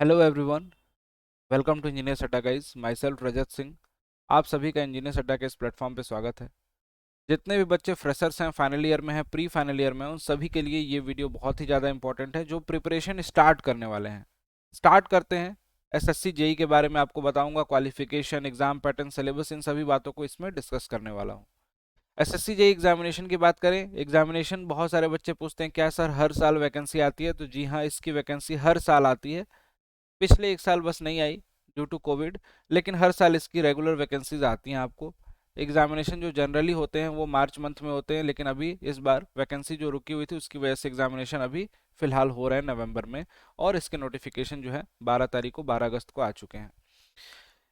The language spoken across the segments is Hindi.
Hello everyone, welcome to engineers Adda guys. Myself Rajat Singh. आप सभी का इंजीनियर्स अड्डा के इस प्लेटफॉर्म पे स्वागत है। जितने भी बच्चे फ्रेशर्स हैं, फाइनल ईयर में हैं, प्री फाइनल ईयर में हैं, उन सभी के लिए ये वीडियो बहुत ही ज़्यादा इंपॉर्टेंट है जो प्रिपरेशन स्टार्ट करने वाले हैं। स्टार्ट करते हैं। एसएससी जेई के बारे में आपको बताऊंगा, क्वालिफिकेशन, एग्जाम पैटर्न, सिलेबस, इन सभी बातों को इसमें डिस्कस करने वाला हूँ। एसएससी जेई एग्जामिनेशन की बात करें, एग्जामिनेशन बहुत सारे बच्चे पूछते हैं क्या सर हर साल वैकेंसी आती है? तो जी हाँ, इसकी वैकेंसी हर साल आती है। पिछले एक साल बस नहीं आई ड्यू टू कोविड, लेकिन हर साल इसकी रेगुलर वैकेंसीज आती हैं आपको। एग्जामिनेशन जो जनरली होते हैं वो मार्च मंथ में होते हैं, लेकिन अभी इस बार वैकेंसी जो रुकी हुई थी उसकी वजह से एग्जामिनेशन अभी फिलहाल हो रहे हैं नवंबर में। और इसके नोटिफिकेशन जो है 12 तारीख को, 12 अगस्त को आ चुके हैं।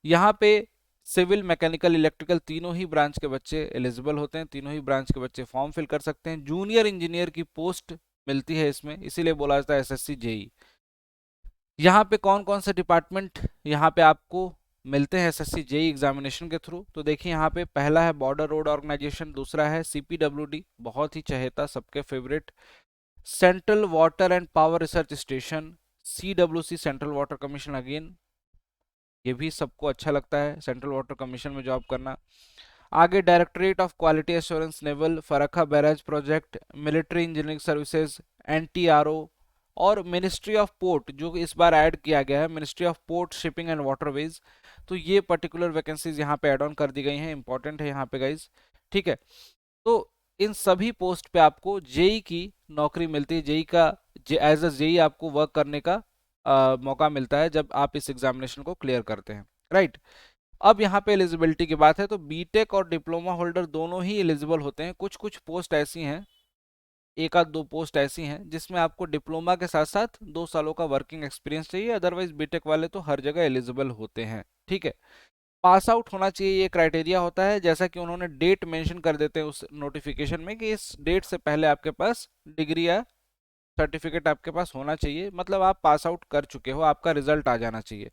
यहाँ पे सिविल, मैकेनिकल, इलेक्ट्रिकल तीनों ही ब्रांच के बच्चे एलिजिबल होते हैं, तीनों ही ब्रांच के बच्चे फॉर्म फिल कर सकते हैं। जूनियर इंजीनियर की पोस्ट मिलती है इसमें, इसीलिए बोला जाता है एसएससी जेई। यहाँ पे कौन कौन से डिपार्टमेंट यहाँ पे आपको मिलते हैं एसएससी जेई एग्जामिनेशन के थ्रू? तो देखिए, यहाँ पे पहला है बॉर्डर रोड ऑर्गेनाइजेशन, दूसरा है सीपीडब्ल्यूडी, बहुत ही चहेता, सबके favourite, central water and power research station, CWC, central water commission, again ये भी सबको अच्छा लगता है सेंट्रल वाटर कमीशन में जॉब करना। आगे directorate of quality assurance naval, Farakka barrage project, military engineering services, NTRO, और मिनिस्ट्री ऑफ पोर्ट जो इस बार ऐड किया गया है, ministry of port, shipping and waterways. तो ये पर्टिकुलर वैकेंसीज यहाँ पे ऐड ऑन कर दी गई हैं, इंपॉर्टेंट है यहाँ पे गाइज। ठीक है, तो इन सभी पोस्ट पे आपको जेई की नौकरी मिलती है, जेई का एज अ जेई आपको वर्क करने का मौका मिलता है जब आप इस एग्जामिनेशन को क्लियर करते हैं, राइट। अब यहाँ पे एलिजिबिलिटी की बात है तो बीटेक और डिप्लोमा होल्डर दोनों ही एलिजिबल होते हैं। कुछ कुछ पोस्ट ऐसी हैं, एक आध दो पोस्ट ऐसी हैं जिसमें आपको डिप्लोमा के साथ साथ 2 सालों का वर्किंग एक्सपीरियंस चाहिए, अदरवाइज बीटेक वाले तो हर जगह एलिजिबल होते हैं। ठीक है, पास आउट होना चाहिए, ये क्राइटेरिया होता है। जैसा कि उन्होंने डेट मेंशन कर देते हैं उस नोटिफिकेशन में कि इस डेट से पहले आपके पास डिग्री या सर्टिफिकेट आपके पास होना चाहिए, मतलब आप पास आउट कर चुके हो, आपका रिजल्ट आ जाना चाहिए।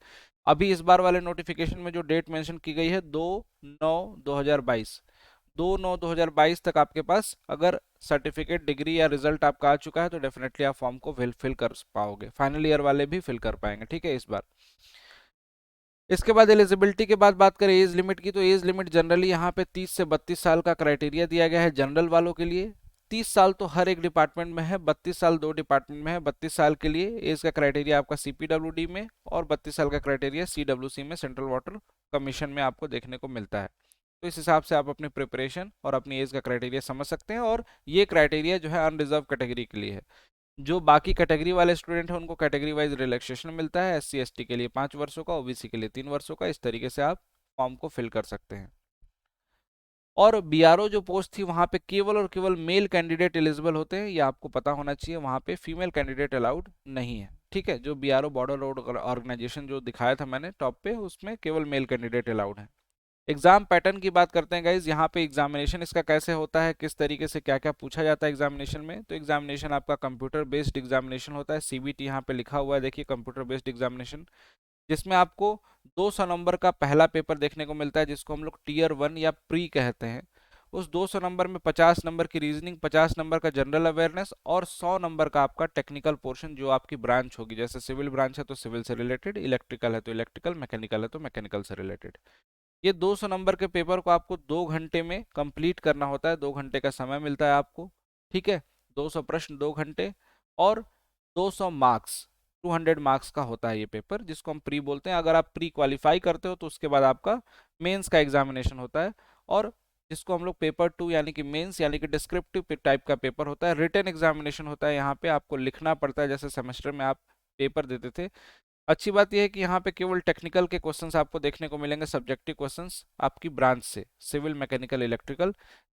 अभी इस बार वाले नोटिफिकेशन में जो डेट मेंशन की गई है 2/9/2022, 2/9/2022 तक आपके पास अगर सर्टिफिकेट, डिग्री या रिजल्ट आपका आ चुका है तो डेफिनेटली आप फॉर्म को फिल कर पाओगे। फाइनल ईयर वाले भी फिल कर पाएंगे, ठीक है, इस बार। इसके बाद एलिजिबिलिटी के बाद बात करें एज लिमिट की, तो एज लिमिट जनरली यहाँ पे 30 से 32 साल का क्राइटेरिया दिया गया है जनरल वालों के लिए। 30 साल तो हर एक डिपार्टमेंट में है, 32 साल दो डिपार्टमेंट में है। 32 साल के लिए एज का क्राइटेरिया आपका सीपीडब्ल्यूडी में, और 32 साल का क्राइटेरिया सीडब्ल्यूसी में, सेंट्रल वाटर कमीशन में आपको देखने को मिलता है। तो इस हिसाब से आप अपनी प्रिपरेशन और अपनी एज का क्राइटेरिया समझ सकते हैं, और ये क्राइटेरिया जो है अनरिजर्व कैटेगरी के लिए है। जो बाकी कैटेगरी वाले स्टूडेंट हैं उनको कैटेगरी वाइज रिलैक्सेशन मिलता है, एससी एसटी के लिए 5 वर्षों का, ओबीसी के लिए 3 वर्षों का। इस तरीके से आप फॉर्म को फिल कर सकते हैं। और बीआरओ जो पोस्ट थी वहां पे केवल और केवल मेल कैंडिडेट एलिजिबल होते हैं, ये आपको पता होना चाहिए, वहां पे फीमेल कैंडिडेट अलाउड नहीं है। ठीक है, जो बीआरओ बॉर्डर रोड ऑर्गेनाइजेशन जो दिखाया था मैंने टॉप पे, उसमें केवल मेल कैंडिडेट अलाउड है। एग्जाम पैटर्न की बात करते हैं गाइज, यहाँ पे एग्जामिनेशन इसका कैसे होता है, किस तरीके से क्या क्या पूछा जाता है एग्जामिनेशन में। तो एग्जामिनेशन आपका कंप्यूटर बेस्ड एग्जामिनेशन होता है, सीबीटी यहाँ पे लिखा हुआ है, देखिए कंप्यूटर बेस्ड एग्जामिनेशन, जिसमें आपको 200 नंबर का पहला पेपर देखने को मिलता है जिसको हम लोग टीयर 1 या प्री कहते हैं। उस 200 नंबर में 50 नंबर की रीजनिंग, 50 नंबर का जनरल अवेयरनेस, और 100 नंबर का आपका टेक्निकल पोर्शन जो आपकी ब्रांच होगी। जैसे सिविल ब्रांच है तो सिविल से रिलेटेड, इलेक्ट्रिकल है तो इलेक्ट्रिकल, मैकेनिकल है तो मैकेनिकल से रिलेटेड। ये 200 नंबर के पेपर को आपको 2 घंटे में कंप्लीट करना होता है, 2 घंटे का समय मिलता है आपको। ठीक है, 200 प्रश्न 2 घंटे, और 200 मार्क्स, 200 मार्क्स का होता है ये पेपर, जिसको हम प्री बोलते हैं। अगर आप प्री क्वालिफाई करते हो तो उसके बाद आपका मेंस का एग्जामिनेशन होता है, और जिसको हम लोग पेपर 2 यानी कि मेंस यानी कि डिस्क्रिप्टिव टाइप का पेपर होता है। रिटन एग्जामिनेशन होता है, यहाँ पे आपको लिखना पड़ता है जैसे सेमेस्टर में आप पेपर देते थे। अच्छी बात यह है कि यहाँ पे केवल टेक्निकल के क्वेश्चंस आपको देखने को मिलेंगे, सब्जेक्टिव क्वेश्चंस आपकी ब्रांच से, सिविल, मैकेनिकल, इलेक्ट्रिकल।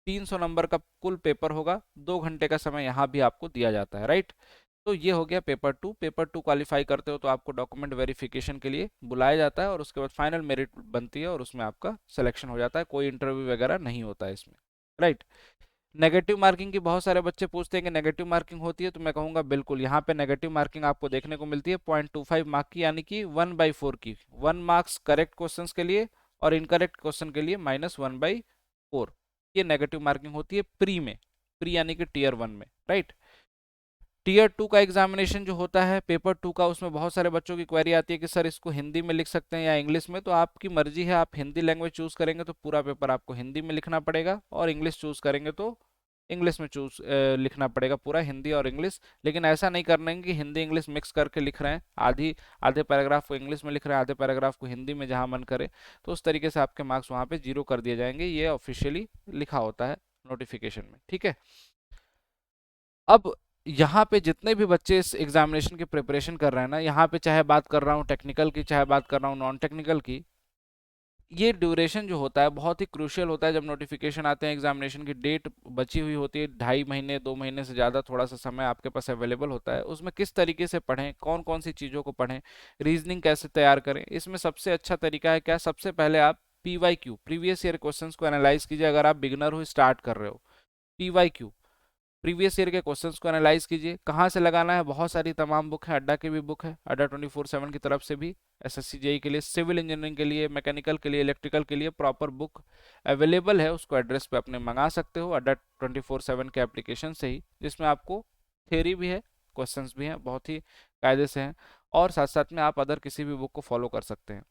300 नंबर का कुल पेपर होगा, 2 घंटे का समय यहाँ भी आपको दिया जाता है, राइट। तो ये हो गया पेपर 2। पेपर 2 क्वालिफाई करते हो तो आपको डॉक्यूमेंट वेरिफिकेशन के लिए बुलाया जाता है, और उसके बाद फाइनल मेरिट बनती है और उसमें आपका सिलेक्शन हो जाता है, कोई इंटरव्यू वगैरह नहीं होता है इसमें, राइट। नेगेटिव मार्किंग की बहुत सारे बच्चे पूछते हैं कि नेगेटिव मार्किंग होती है, तो मैं कहूंगा बिल्कुल, यहाँ पे नेगेटिव मार्किंग आपको देखने को मिलती है 0.25 मार्क की, यानी कि 1/4 की। 1 मार्क्स करेक्ट क्वेश्चंस के लिए और इनकरेक्ट क्वेश्चन के लिए -1/4, ये नेगेटिव मार्किंग होती है प्री में, प्री यानी कि टीयर 1 में, राइट। टीयर 2 का एग्जामिनेशन जो होता है पेपर 2 का, उसमें बहुत सारे बच्चों की क्वेरी आती है कि सर इसको हिंदी में लिख सकते हैं या इंग्लिश में। तो आपकी मर्जी है, आप हिंदी लैंग्वेज चूज करेंगे तो पूरा पेपर आपको हिंदी में लिखना पड़ेगा, और इंग्लिश चूज करेंगे तो इंग्लिश में लिखना पड़ेगा, पूरा हिंदी और इंग्लिश। लेकिन ऐसा नहीं करना है कि हिंदी इंग्लिश मिक्स करके लिख रहे हैं, आधे पैराग्राफ को इंग्लिश में लिख रहे हैं, आधे पैराग्राफ को हिंदी में, जहां मन करे। तो उस तरीके से आपके मार्क्स वहां पे 0 कर दिए जाएंगे, ये ऑफिशियली लिखा होता है नोटिफिकेशन में, ठीक है। अब यहाँ पे जितने भी बच्चे इस एग्जामिनेशन की प्रिपरेशन कर रहे हैं ना, यहाँ पे चाहे बात कर रहा हूँ टेक्निकल की, चाहे बात कर रहा हूँ नॉन टेक्निकल की, ये ड्यूरेशन जो होता है बहुत ही क्रूशियल होता है। जब नोटिफिकेशन आते हैं, एग्जामिनेशन की डेट बची हुई होती है, 2.5 महीने 2 महीने से ज़्यादा थोड़ा सा समय आपके पास अवेलेबल होता है, उसमें किस तरीके से पढ़ें, कौन कौन सी चीज़ों को पढ़ें, रीजनिंग कैसे तैयार करें, इसमें सबसे अच्छा तरीका है क्या, सबसे पहले आप PYQ प्रीवियस ईयर क्वेश्चंस को एनालाइज कीजिए। अगर आप बिगनर हो, स्टार्ट कर रहे हो, PYQ प्रीवियस ईयर के क्वेश्चंस को एनालाइज कीजिए। कहाँ से लगाना है, बहुत सारी तमाम बुक है, अड्डा की भी बुक है, अड्डा 24/7 की तरफ से भी, SSC JEE के लिए, सिविल इंजीनियरिंग के लिए, मैकेनिकल के लिए, इलेक्ट्रिकल के लिए प्रॉपर बुक अवेलेबल है, उसको एड्रेस पे अपने मंगा सकते हो अड्डा 24/7 के एप्लीकेशन से ही, जिसमें आपको थ्योरी भी है, क्वेश्चंस भी हैं, बहुत ही कायदे से हैं, और साथ साथ में आप अदर किसी भी बुक को फॉलो कर सकते हैं।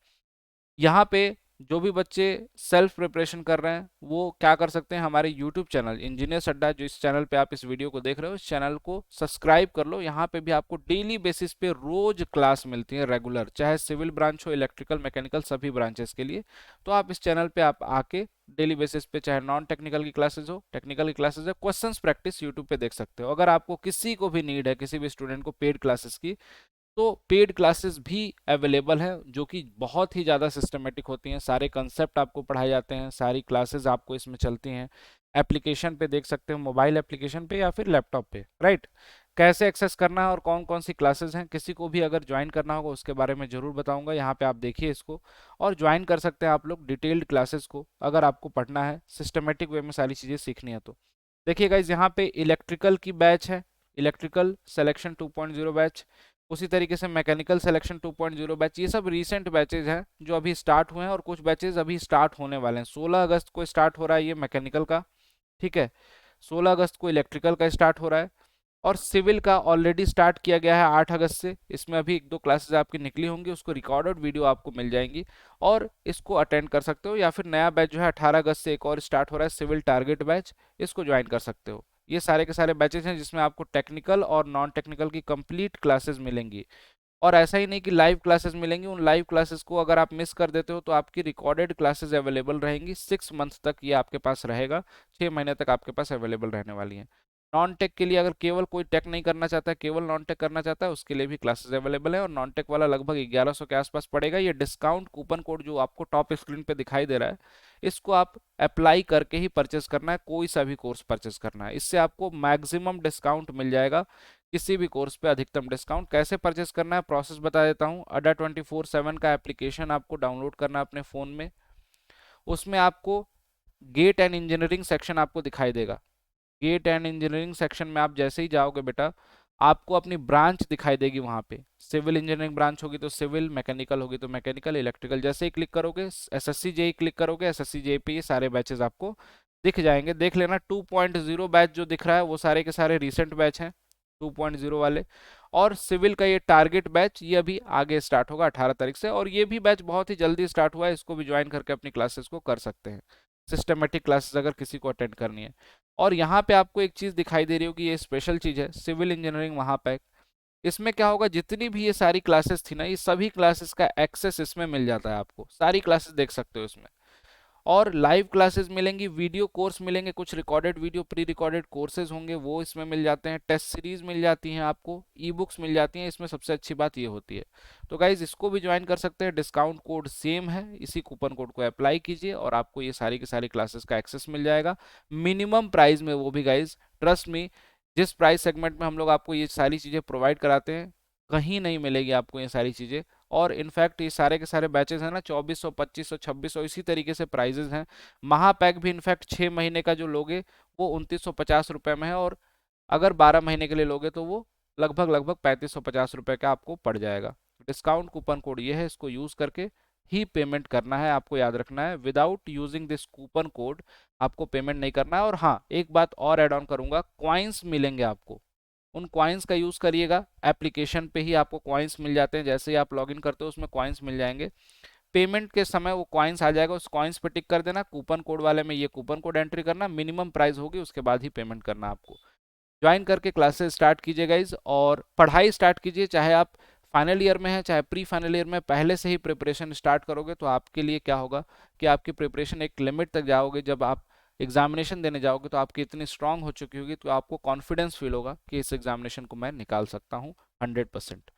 यहाँ पे जो भी बच्चे सेल्फ प्रिपरेशन कर रहे हैं वो क्या कर सकते हैं, हमारे यूट्यूब चैनल इंजीनियर्स अड्डा, जो इस चैनल पे आप इस वीडियो को देख रहे हो, इस चैनल को सब्सक्राइब कर लो। यहाँ पे भी आपको डेली बेसिस पे रोज क्लास मिलती है रेगुलर, चाहे सिविल ब्रांच हो, इलेक्ट्रिकल, मैकेनिकल, सभी ब्रांचेस के लिए। तो आप इस चैनल पे आप आके डेली बेसिस पे, चाहे नॉन टेक्निकल की क्लासेस हो, टेक्निकल की क्लासेस है, क्वेश्चंस प्रैक्टिस यूट्यूब पे देख सकते हो। अगर आपको किसी को भी नीड है, किसी भी स्टूडेंट को पेड क्लासेस की, तो पेड क्लासेस भी अवेलेबल हैं, जो कि बहुत ही ज़्यादा सिस्टमेटिक होती हैं, सारे कंसेप्ट आपको पढ़ाए जाते हैं, सारी क्लासेस आपको इसमें चलती हैं। एप्लीकेशन पे देख सकते हो, मोबाइल एप्लीकेशन पे या फिर लैपटॉप पे, राइट। कैसे एक्सेस करना है और कौन कौन सी क्लासेस हैं, किसी को भी अगर ज्वाइन करना होगा उसके बारे में ज़रूर बताऊंगा। यहाँ पे आप देखिए इसको, और ज्वाइन कर सकते हैं आप लोग डिटेल्ड क्लासेस को, अगर आपको पढ़ना है, सिस्टमेटिक वे में सारी चीज़ें सीखनी है तो। देखिए गाइज, यहाँ पे इलेक्ट्रिकल की बैच है, इलेक्ट्रिकल सिलेक्शन 2.0 बैच, उसी तरीके से मैकेनिकल सिलेक्शन 2.0 बैच। ये सब रीसेंट बैचेज हैं जो अभी स्टार्ट हुए हैं, और कुछ बैचेज अभी स्टार्ट होने वाले हैं। 16 अगस्त को स्टार्ट हो रहा है ये मैकेनिकल का, ठीक है, 16 अगस्त को इलेक्ट्रिकल का स्टार्ट हो रहा है, और सिविल का ऑलरेडी स्टार्ट किया गया है 8 अगस्त से। इसमें अभी 1-2 क्लासेस आपकी निकली होंगी, उसको रिकॉर्डेड वीडियो आपको मिल जाएंगी, और इसको अटेंड कर सकते हो। या फिर नया बैच जो है 18 अगस्त से एक और स्टार्ट हो रहा है, सिविल टारगेट बैच, इसको ज्वाइन कर सकते हो। ये सारे के सारे बैचेस हैं जिसमें आपको टेक्निकल और नॉन टेक्निकल की कंप्लीट क्लासेस मिलेंगी। और ऐसा ही नहीं कि लाइव क्लासेस मिलेंगी, उन लाइव क्लासेस को अगर आप मिस कर देते हो तो आपकी रिकॉर्डेड क्लासेस अवेलेबल रहेंगी 6 मंथ तक, ये आपके पास रहेगा, 6 महीने तक आपके पास अवेलेबल रहने वाली हैं। नॉन टेक के लिए, अगर केवल कोई टेक नहीं करना चाहता है, केवल नॉन टेक करना चाहता है, उसके लिए भी क्लासेस अवेलेबल है। और नॉन टेक वाला लगभग 1100 के आसपास पड़ेगा। ये डिस्काउंट कूपन कोड जो आपको टॉप स्क्रीन पे दिखाई दे रहा है, इसको आप अप्लाई करके ही परचेस करना है, कोई सा भी कोर्स परचेस करना है, इससे आपको मैक्सिमम डिस्काउंट मिल जाएगा, किसी भी कोर्स पे अधिकतम डिस्काउंट। कैसे परचेस करना है प्रोसेस बता देता हूँ। अड्डा 24/7 का एप्लीकेशन आपको डाउनलोड करना है अपने फ़ोन में, उसमें आपको गेट एंड इंजीनियरिंग सेक्शन आपको दिखाई देगा। गेट एंड इंजीनियरिंग सेक्शन में आप जैसे ही जाओगे बेटा, आपको अपनी ब्रांच दिखाई देगी। वहां पे सिविल इंजीनियरिंग ब्रांच होगी तो सिविल, मैकेनिकल होगी तो मैकेनिकल, इलेक्ट्रिकल, जैसे ही क्लिक करोगे, SSC JEE क्लिक करोगे, SSC JEE पे ये सारे बैचेस आपको दिख जाएंगे। देख लेना 2.0 बैच जो दिख रहा है वो सारे के सारे रिसेंट बैच हैं, 2.0 वाले। और सिविल का ये टारगेट बैच, ये अभी आगे स्टार्ट होगा 18 तारीख से, और ये भी बैच बहुत ही जल्दी स्टार्ट हुआ है, इसको भी ज्वाइन करके अपनी क्लासेस को कर सकते हैं, सिस्टमेटिक क्लासेस अगर किसी को अटेंड करनी है। और यहाँ पे आपको एक चीज़ दिखाई दे रही होगी, ये स्पेशल चीज़ है, सिविल इंजीनियरिंग महापैक। इसमें क्या होगा, जितनी भी ये सारी क्लासेस थी ना, ये सभी क्लासेस का एक्सेस इसमें मिल जाता है, आपको सारी क्लासेस देख सकते हो इसमें। और लाइव क्लासेस मिलेंगी, वीडियो कोर्स मिलेंगे, कुछ recorded video pre recorded courses होंगे वो इसमें मिल जाते हैं, टेस्ट सीरीज मिल जाती हैं आपको, ई बुक्स मिल जाती हैं। इसमें सबसे अच्छी बात ये होती है। तो गाइज इसको भी ज्वाइन कर सकते हैं, डिस्काउंट कोड सेम है, इसी कूपन कोड को अप्लाई कीजिए और आपको ये सारी की सारी क्लासेस का एक्सेस मिल जाएगा मिनिमम प्राइस में। वो भी गाइज ट्रस्ट मी, जिस प्राइस सेगमेंट में हम लोग आपको ये सारी चीज़ें प्रोवाइड कराते हैं, कहीं नहीं मिलेगी आपको ये सारी चीज़ें। और इनफैक्ट ये सारे के सारे बैचेस हैं ना, 2400, 2500, 2600, इसी तरीके से प्राइजेस हैं। महापैक भी इनफैक्ट 6 महीने का जो लोगे वो 2950 रुपये में है, और अगर 12 महीने के लिए लोगे तो वो लगभग लगभग 3550 रुपये का आपको पड़ जाएगा। डिस्काउंट कूपन कोड ये है, इसको यूज़ करके ही पेमेंट करना है, आपको याद रखना है। Without using this coupon code आपको पेमेंट नहीं करना है। और हाँ, एक बात और ऐड ऑन करूंगा, कॉइन्स मिलेंगे आपको, उन कॉइन्स का यूज़ करिएगा। एप्लीकेशन पे ही आपको कॉइन्स मिल जाते हैं, जैसे ही आप लॉगिन करते हो उसमें कॉइन्स मिल जाएंगे। पेमेंट के समय वो कॉइन्स आ जाएगा, उस कॉइन्स पे टिक कर देना, कूपन कोड वाले में ये कूपन कोड एंट्री करना, मिनिमम प्राइस होगी उसके बाद ही पेमेंट करना आपको। ज्वाइन करके क्लासेस स्टार्ट कीजिए गाइज, और पढ़ाई स्टार्ट कीजिए। चाहे आप फाइनल ईयर में हैं चाहे प्री फाइनल ईयर में, पहले से ही प्रिपरेशन स्टार्ट करोगे तो आपके लिए क्या होगा कि आपकी प्रिपरेशन एक लिमिट तक जाओगे, जब आप एग्जामिनेशन देने जाओगे तो आपकी इतनी स्ट्रांग हो चुकी होगी तो आपको कॉन्फिडेंस फील होगा कि इस एग्जामिनेशन को मैं निकाल सकता हूँ 100%।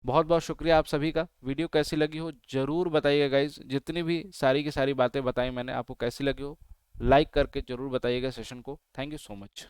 बहुत बहुत शुक्रिया आप सभी का। वीडियो कैसी लगी हो जरूर बताइएगा गाइज, जितनी भी सारी की सारी बातें बताई मैंने आपको कैसी लगी हो, लाइक करके जरूर बताइएगा सेशन को। Thank you so much.